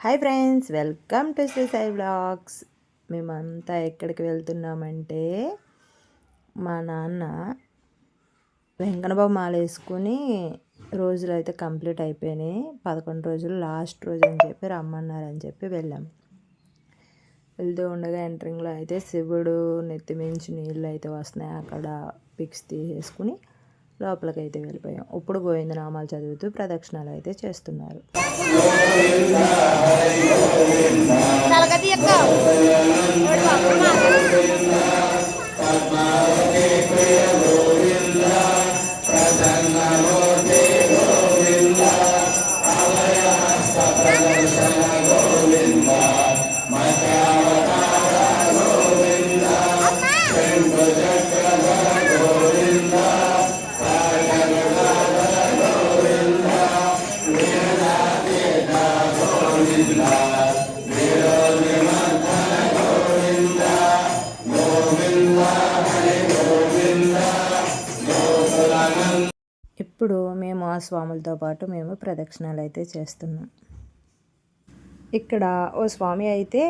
Hi friends, welcome to Sri Sai vlogs. మేమంతా ఎక్కడికి వెళ్తున్నామంటే మా నాన్న వెంకన్నబాబు మాల వేసుకుని రోజులు అయితే కంప్లీట్ అయిపోయినాయి. 11 రోజులు లాస్ట్ రోజు అని చెప్పి రమ్మన్నారని చెప్పి వెళ్ళాము. వెళ్తూ ఉండగా ఎంట్రింగ్లో అయితే శివుడు నెత్తిమించి నీళ్ళు అయితే వస్తున్నాయి. అక్కడ పిక్స్ తీసేసుకుని లోపలికి అయితే వెళ్ళిపోయాం. ఇప్పుడు గోవిందనామాలు చదువుతూ ప్రదక్షిణాలు అయితే చేస్తున్నారు. ఇప్పుడు మేము ఆ స్వాములతో పాటు మేము ప్రదక్షిణాలు అయితే చేస్తున్నాం. ఇక్కడ ఓ స్వామి అయితే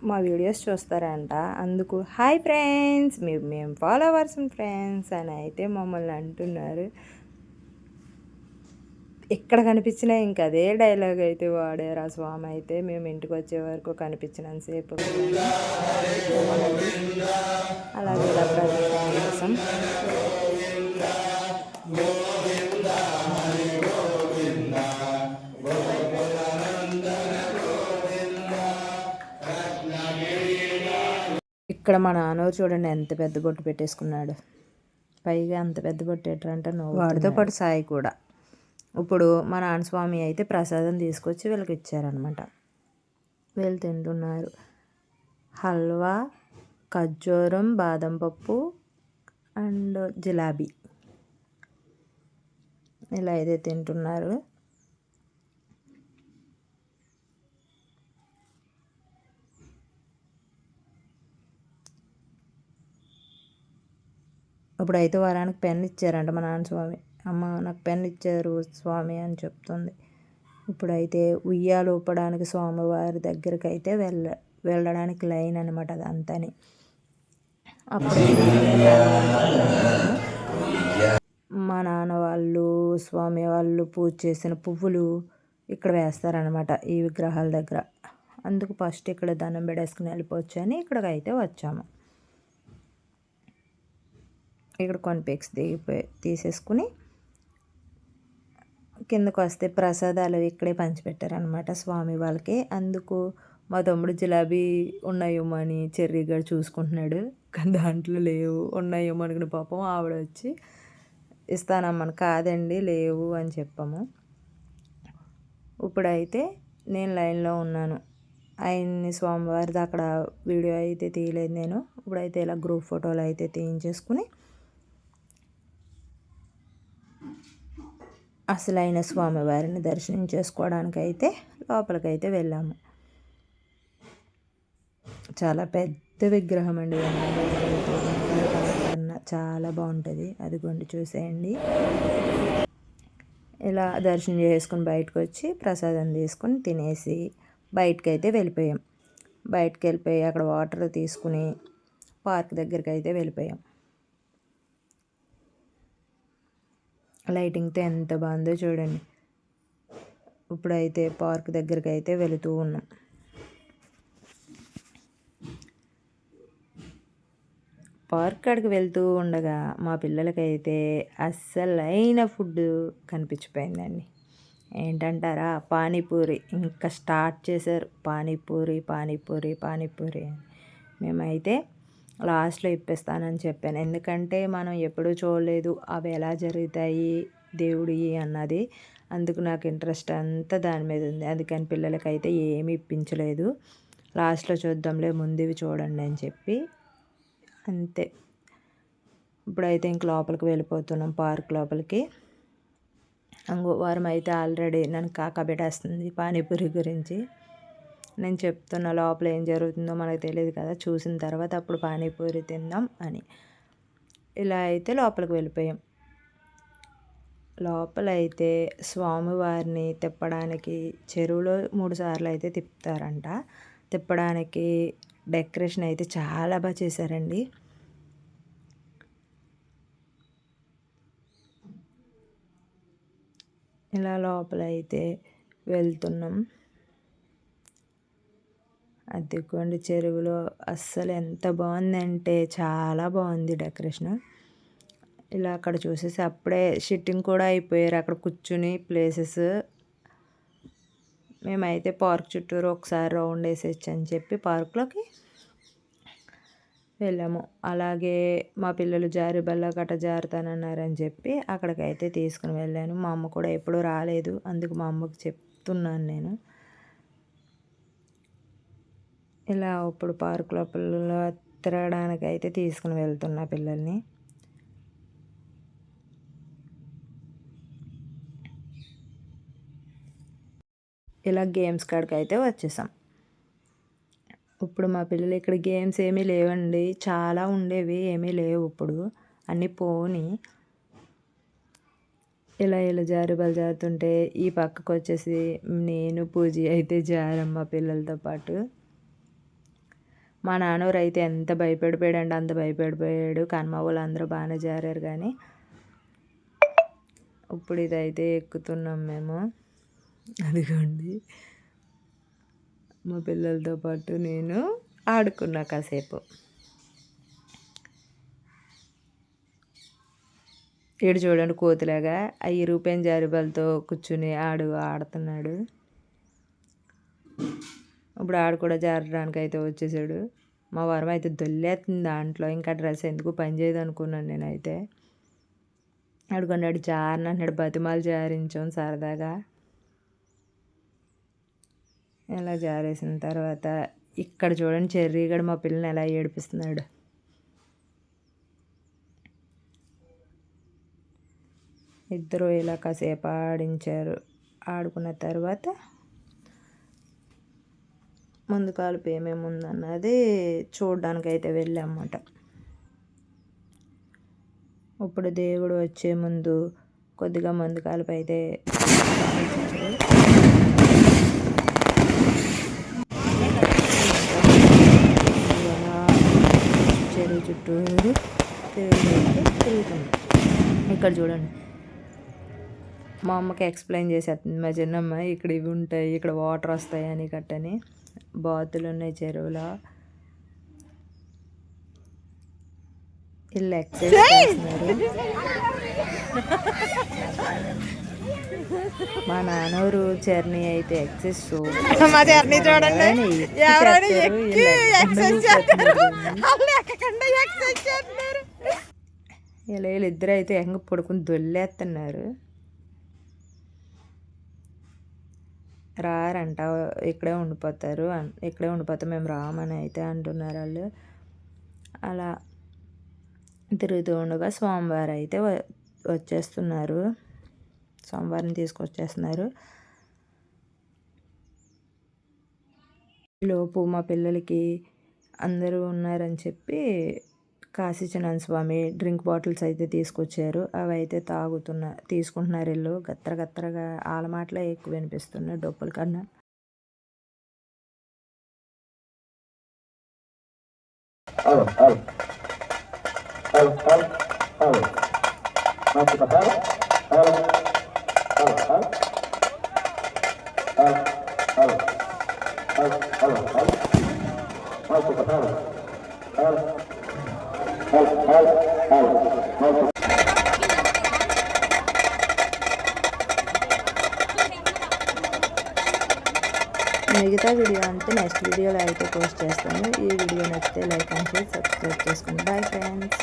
మా వీడియోస్ చూస్తారంట. అందుకు హాయ్ ఫ్రెండ్స్, మేము ఫాలోవర్స్ ఫ్రెండ్స్ అని అయితే మమ్మల్ని అంటున్నారు. ఎక్కడ కనిపించినా ఇంకా అదే డైలాగ్ అయితే వాడారు ఆ స్వామి అయితే. మేము ఇంటికి వచ్చే వరకు కనిపించినంతసేపు అలాగే ఇలా ప్రదక్షిణ కోసం ఇక్కడ మా నాన్న చూడండి ఎంత పెద్ద బొట్టు పెట్టేసుకున్నాడు. పైగా అంత పెద్ద బొట్టు ఏంటంటే వాడితో పాటు సాయి కూడా. ఇప్పుడు మా నాన్న స్వామి అయితే ప్రసాదం తీసుకొచ్చి వీళ్ళకి ఇచ్చారనమాట. వీళ్ళు తింటున్నారు. హల్వా, ఖర్జూరం, బాదం పప్పు అండ్ జిలాబీ ఇలా అయితే తింటున్నారు. ఇప్పుడైతే వారానికి పెన్ ఇచ్చారంట మా నాన్న స్వామి. అమ్మ నాకు పెన్ ఇచ్చారు స్వామి అని చెప్తుంది. ఇప్పుడైతే ఉయ్యాలు ఊపడానికి స్వామివారి దగ్గరికి అయితే వెళ్ళడానికి లైన్ అనమాట అదంతని. అప్పుడు మా నాన్న వాళ్ళు స్వామి వాళ్ళు పూజ చేసిన పువ్వులు ఇక్కడ వేస్తారనమాట ఈ విగ్రహాల దగ్గర. అందుకు ఫస్ట్ ఇక్కడ దండం పెట్టేసుకుని వెళ్ళిపోవచ్చు అని ఇక్కడికి అయితే వచ్చాము. ఇక్కడ కొన్ని పిక్స్ తీసేసుకుని కిందకు వస్తే ప్రసాదాలు ఇక్కడే పంచిపెట్టారనమాట స్వామి వాళ్ళకి. అందుకు మా తమ్ముడు జిలాబీ ఉన్నాయేమో అని చెర్రీగా చూసుకుంటున్నాడు. కానీ దాంట్లో లేవు. ఉన్నాయేమో అనుకుని పాపం ఆవిడ వచ్చి ఇస్తానమ్మని కాదండి లేవు అని చెప్పాము. ఇప్పుడైతే నేను లైన్లో ఉన్నాను. ఆయన్ని స్వామివారిది అక్కడ వీడియో అయితే తీయలేదు నేను. ఇప్పుడైతే ఇలా గ్రూప్ ఫోటోలు అయితే తీయించేసుకుని అసలైన స్వామివారిని దర్శనం చేసుకోవడానికి అయితే లోపలికైతే వెళ్ళాము. చాలా పెద్ద విగ్రహం అండి. చాలా బాగుంటుంది. అదిగోండి చూసేయండి. ఇలా దర్శనం చేసుకుని బయటకు వచ్చి ప్రసాదం తీసుకుని తినేసి బయటకు అయితే వెళ్ళిపోయాం. బయటకు వెళ్ళిపోయి అక్కడ వాటర్ తీసుకుని పార్క్ దగ్గరికి అయితే వెళ్ళిపోయాం. లైటింగ్తో ఎంత బాగుందో చూడండి. ఇప్పుడైతే పార్క్ దగ్గరికి అయితే వెళుతూ ఉన్నాం. పార్క్ కాడికి వెళ్తూ ఉండగా మా పిల్లలకైతే అస్సలైన ఫుడ్ కనిపించిపోయిందండి. ఏంటంటారా, పానీపూరి ఇంకా స్టార్ట్ చేశారు. పానీపూరి పానీపూరి పానీపూరి అని. మేమైతే లాస్ట్లో ఇప్పిస్తానని చెప్పాను. ఎందుకంటే మనం ఎప్పుడూ చూడలేదు అవి ఎలా జరుగుతాయి దేవుడి అన్నది. అందుకు నాకు ఇంట్రెస్ట్ అంతా దాని మీద ఉంది. అందుకని పిల్లలకైతే ఏమీ ఇప్పించలేదు. లాస్ట్లో చూద్దాంలే, ముందువి చూడండి అని చెప్పి అంతే. ఇప్పుడైతే ఇంక లోపలికి వెళ్ళిపోతున్నాం పార్క్ లోపలికి. ఇంకో వారం అయితే ఆల్రెడీ నన్ను కాకబెట్టేస్తుంది పానీపూరి గురించి. నేను చెప్తున్న లోపల ఏం జరుగుతుందో మనకు తెలియదు కదా, చూసిన తర్వాత అప్పుడు పానీపూరి తిందాం అని. ఇలా అయితే లోపలికి వెళ్ళిపోయాం. లోపలైతే స్వామివారిని తిప్పడానికి చెరువులో 3 సార్లు అయితే తిప్పుతారంట. తిప్పడానికి డెకరేషన్ అయితే చాలా బాగా చేశారండి. ఇలా లోపలైతే వెళ్తున్నాం. అద్దెకోండి చెరువులో అస్సలు ఎంత బాగుందంటే చాలా బాగుంది డెకరేషన్. ఇలా అక్కడ చూసేసి అప్పుడే షిట్టింగ్ కూడా అయిపోయారు అక్కడ కూర్చుని ప్లేసెస్. మేమైతే పార్క్ చుట్టూరు ఒకసారి రౌండ్ వేసేయచ్చు అని చెప్పి పార్క్లోకి వెళ్ళాము. అలాగే మా పిల్లలు జారుబల్ల గట్ట జారుతానన్నారని చెప్పి అక్కడికైతే తీసుకుని వెళ్ళాను. మా అమ్మ కూడా ఎప్పుడూ రాలేదు, అందుకు మా అమ్మకి చెప్తున్నాను నేను. ఇలా ఇప్పుడు పార్క్ లోపల తిరగడానికైతే తీసుకుని వెళ్తున్నా పిల్లల్ని. ఇలా గేమ్స్ కాడికి అయితే వచ్చేసాం. ఇప్పుడు మా పిల్లలు ఇక్కడ గేమ్స్ ఏమీ లేవండి, చాలా ఉండేవి ఏమీ లేవు ఇప్పుడు, అన్నీ పోని. ఇలా జారుబలు జారుతుంటే ఈ పక్కకు వచ్చేసి నేను పూజ అయితే జారాం మా పిల్లలతో పాటు. మా నాన్నవారు అయితే ఎంత భయపడిపోయాడంటే అంత భయపడిపోయాడు, కానీ మా వాళ్ళు అందరూ బాగానే జారారు. కానీ ఇప్పుడు ఇదైతే ఎక్కుతున్నాం మేము. అదిగోండి మా పిల్లలతో పాటు నేను ఆడుకున్నా కాసేపు. ఈడు చూడండి కోతిలాగా ఆ రూపాయి జారుబలతో కూర్చుని ఆడుతున్నాడు. ఇప్పుడు ఆడు కూడా జారడానికి అయితే వచ్చేసాడు. మా వారం అయితే దొల్లేస్తుంది దాంట్లో, ఇంకా డ్రెస్ ఎందుకు పని చేయదు అనుకున్నాను నేనైతే. ఆడుకున్నాడు జారనంటున్నాడు, బతిమాలు జారించాం సరదాగా. ఇలా జారేసిన తర్వాత ఇక్కడ చూడండి చెర్రీగడు మా పిల్లని ఎలా ఏడిపిస్తున్నాడు. ఇద్దరు ఇలా కాసేపు ఆడించారు. ఆడుకున్న తర్వాత ముందు కాలుపు ఏమేమి ఉందన్నది చూడడానికి అయితే వెళ్ళామన్నమాట. ఇప్పుడు దేవుడు వచ్చే ముందు కొద్దిగా ముందు కాలుపు అయితే చెరువు చుట్టూరు తిరుగుతుంది. ఇక్కడ చూడండి మా అమ్మకి ఎక్స్ప్లెయిన్ చేసేస్తుంది మా చిన్నమ్మ, ఇక్కడ ఇవి ఉంటాయి, ఇక్కడ వాటర్ వస్తాయి అని కట్టని. బాతులు ఉన్నాయి చెరువులో. వీళ్ళు ఎక్సర్సైజ్ చేస్తున్నారు. మా నాన్నవారు జర్నీ అయితే ఎక్సర్సైజ్ ఇలా వీళ్ళిద్దరు అయితే ఎంగ పడుకుని దొల్లేస్తున్నారు. రారంట, ఇక్కడే ఉండిపోతారు, ఇక్కడే ఉండిపోతాం మేము రామని అయితే అంటున్నారు వాళ్ళు. అలా తిరుగుతూ ఉండగా సోమవారం అయితే వచ్చేస్తున్నారు, సోమవారం తీసుకొచ్చేస్తున్నారు. లోపు మా పిల్లలకి అందరూ ఉన్నారని చెప్పి కాశీచందన స్వామి డ్రింక్ బాటిల్స్ అయితే తీసుకొచ్చారు. అవి అయితే తీసుకుంటున్నారు వీళ్ళు. గత్తరగా వాళ్ళ మాటలే ఎక్కువ వినిపిస్తున్నాయి డొప్పుల కన్నా. మిగతా వీడియో అంతా నెక్స్ట్ వీడియోలో అయితే పోస్ట్ చేస్తాను. ఈ వీడియో నచ్చితే లైక్ అండ్ షేర్, సబ్స్క్రైబ్ చేసుకోండి. Bye friends.